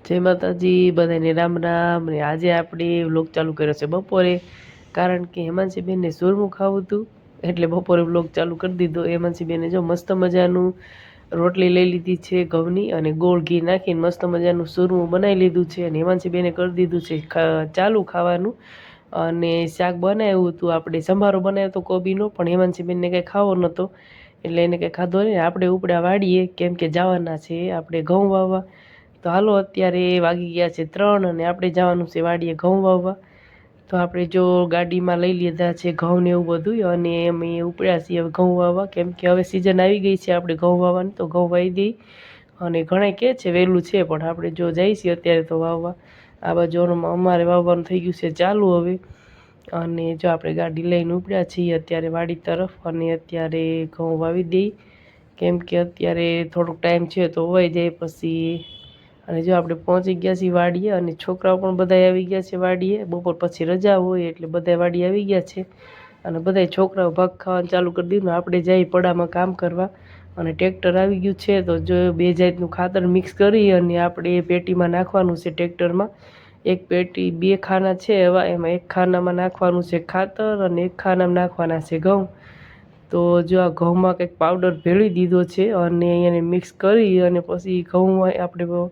જય માતાજી, બધાને રામ રામ. ને આજે આપણે વ્લોગ ચાલુ કર્યો છે બપોરે, કારણ કે હેમાંશીબેનને સુરમું ખાવું હતું એટલે બપોરે વ્લોગ ચાલુ કરી દીધો. હેમાંશીબેને જો મસ્ત મજાનું રોટલી લઈ લીધી છે ઘઉંની, અને ગોળ ઘી નાખીને મસ્ત મજાનું સુરમું બનાવી લીધું છે. અને હેમાંશીબેને કરી દીધું છે ચાલુ ખાવાનું. અને શાક બનાવ્યું હતું, આપણે સંભારો બનાવ્યો હતો કોબીનો, પણ હેમાંશીબેનને કંઈ ખાવો નહોતો એટલે એને કંઈ ખાધો નહીં. આપણે ઉપડા વાડીએ, કેમ કે જવાના છે આપણે ઘઉં વાવવા. તો હાલો, અત્યારે વાગી ગયા છે 3 અને આપણે જવાનું છે વાડીએ ઘઉં વાવવા. તો આપણે જો ગાડીમાં લઈ લીધા છે ઘઉં ને એવું બધું, અને અમે ઉપડ્યા છીએ હવે ઘઉં વાવવા, કેમ કે હવે સિઝન આવી ગઈ છે આપણે ઘઉં વાવવાની. તો ઘઉં વાવી દઈ. અને ઘણા કહે છે વહેલું છે, પણ આપણે જો જઈએ છીએ અત્યારે તો વાવવા. આ બાજુ અમારે વાવવાનું થઈ ગયું છે ચાલુ હવે. અને જો આપણે ગાડી લઈને ઉપડ્યા છીએ અત્યારે વાડી તરફ, અને અત્યારે ઘઉં વાવી દઈ, કેમ કે અત્યારે થોડોક ટાઈમ છે તો વહી જાય પછી. અને જો આપણે પહોંચી ગયા છીએ વાડીએ, અને છોકરાઓ પણ બધા આવી ગયા છે વાડીએ. બપોર પછી રજા હોય એટલે બધા વાડીએ આવી ગયા છે, અને બધા છોકરાઓ ભાગ ખાવાનું ચાલુ કરી દીધું. આપણે જઈ પડામાં કામ કરવા, અને ટ્રેક્ટર આવી ગયું છે. તો જો 2 જાતનું ખાતર મિક્સ કરી અને આપણે એ પેટીમાં નાખવાનું છે ટ્રેક્ટરમાં. એક પેટી 2 ખાના છે એવા, એમાં એક ખાનામાં નાખવાનું છે ખાતર અને એક ખાનામાં નાખવાના છે ઘઉં. તો જો આ ઘઉંમાં કંઈક પાવડર ભેળવી દીધો છે, અને એને મિક્સ કરી અને પછી ઘઉં આપણે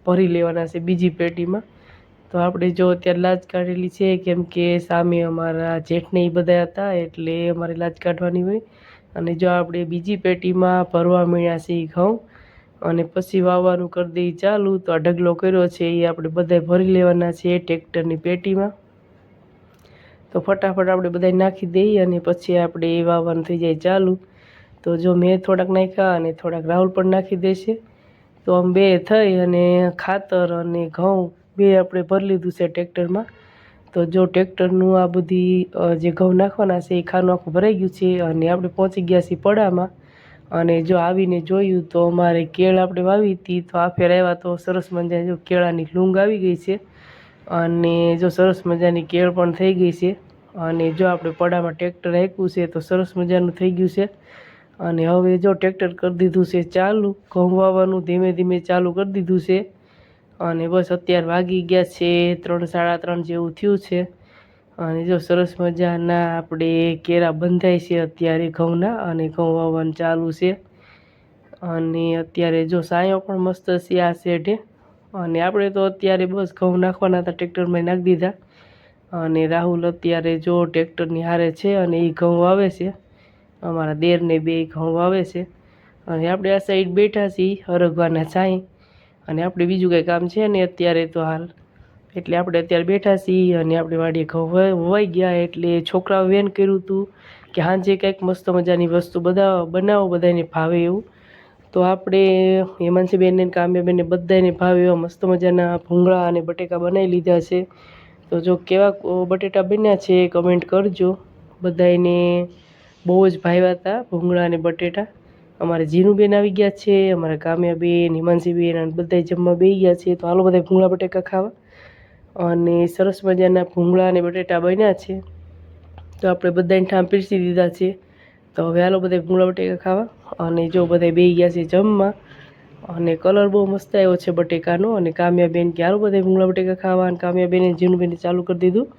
ભરી લેવાના છે બીજી પેટીમાં. તો આપણે જો અત્યારે લાજ કાઢેલી છે, કેમ કે સામે અમારા જેઠને એ બધા હતા એટલે અમારે લાજ કાઢવાની હોય. અને જો આપણે બીજી પેટીમાં ભરવા મળ્યા છે એ ઘઉં, અને પછી વાવવાનું કરી દઈ ચાલુ. તો આ ઢગલો કર્યો છે એ આપણે બધા ભરી લેવાના છે ટ્રેક્ટરની પેટીમાં. તો ફટાફટ આપણે બધા નાખી દઈએ, અને પછી આપણે એ વાવવાનું થઈ જાય ચાલુ. તો જો મેં થોડાક નાખ્યા અને થોડાક રાહુલ પણ નાખી દેશે. તો આમ 2 થઈ અને ખાતર અને ઘઉં 2 આપણે ભરી લીધું છે ટ્રેક્ટરમાં. તો જો ટ્રેક્ટરનું આ બધી જે ઘઉં નાખવાના છે એ ખાનું આખું ભરાઈ ગયું છે, અને આપણે પહોંચી ગયા છીએ પડામાં. અને જો આવીને જોયું તો અમારે કેળ આપણે વાવી હતી, તો આ ફેર આવ્યા તો સરસ મજાની જો કેળાની લૂંગ આવી ગઈ છે, અને જો સરસ મજાની કેળ પણ થઈ ગઈ છે. અને જો આપણે પડામાં ટ્રેક્ટર આપ્યું છે તો સરસ મજાનું થઈ ગયું છે. અને હવે જો ટ્રેક્ટર કરી દીધું છે ચાલુ ઘઉં વાવવાનું, ધીમે ધીમે ચાલુ કરી દીધું છે. અને બસ અત્યારે વાગી ગયા છે 3 સાડા 3 જેવું થયું છે. અને જો સરસ મજાના આપણે કેળા બંધાય છે અત્યારે ઘઉંના, અને ઘઉં વાવવાનું ચાલુ છે. અને અત્યારે જો સાયો પણ મસ્ત છે આ શેઢે. અને આપણે તો અત્યારે બસ ઘઉં નાખવાના હતા, ટ્રેક્ટરમાં નાખી દીધા. અને રાહુલ અત્યારે જો ટ્રેક્ટરની હારે છે, અને એ ઘઉં વાવે છે. અમારા દેરને 2 ઘઉં વાવે છે. અને આપણે આ સાઈડ બેઠા છીએ હરગવાના છાંય. અને આપણે બીજું કંઈ કામ છે ને અત્યારે તો હાલ, એટલે આપણે અત્યારે બેઠા છીએ. અને આપણે વાડીએ ઘઉં વવાઈ ગયા એટલે છોકરાઓ વેન કર્યું હતું કે સાંજે કંઈક મસ્ત મજાની વસ્તુ બનાવો બધાને ભાવે એવું. તો આપણે હેમાંશીબેનને કામ્યાબેનને બધાને ભાવે એવા મસ્ત મજાના ભૂંગળા અને બટેકા બનાવી લીધા છે. તો જો કેવા બટેટા બન્યા છે કમેન્ટ કરજો. બધાને બહુ જ ભાવ્યા હતા ભૂંગળા અને બટેટા. અમારે જીનુબેન આવી ગયા છે, અમારા કામ્યાબેન, હિમાંશીબેન અને બધા જમવા બેસી ગયા છે. તો હાલો બધા ભૂંગળા બટેકા ખાવા. અને સરસ મજાના ભૂંગળા અને બટેટા બન્યા છે. તો આપણે બધાને ઠામ પીરસી દીધા છે. તો હવે હાલો બધા ભૂંગળા બટેકા ખાવા. અને જો બધા બેસી ગયા છે જમવા. અને કલર બહુ મસ્ત આવ્યો છે બટેકાનો. અને કામ્યાબેન કે હાલો બધા ભૂંગળા બટેકા ખાવા, અને કામ્યાબેને જીનુબેને ચાલુ કરી દીધું.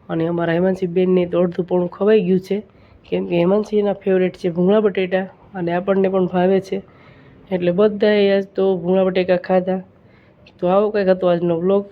અને અમારા હેમાંશીબેનને તો અડધું પોણું ખવાઈ ગયું છે, કેમ કે હેમાંશીના ફેવરેટ છે ભૂંગળા બટેટા, અને આપણને પણ ભાવે છે. એટલે બધાએ આજ તો ભૂંગળા બટેકા ખાધા. તો આવો કંઈક હતો આજનો વ્લોગ.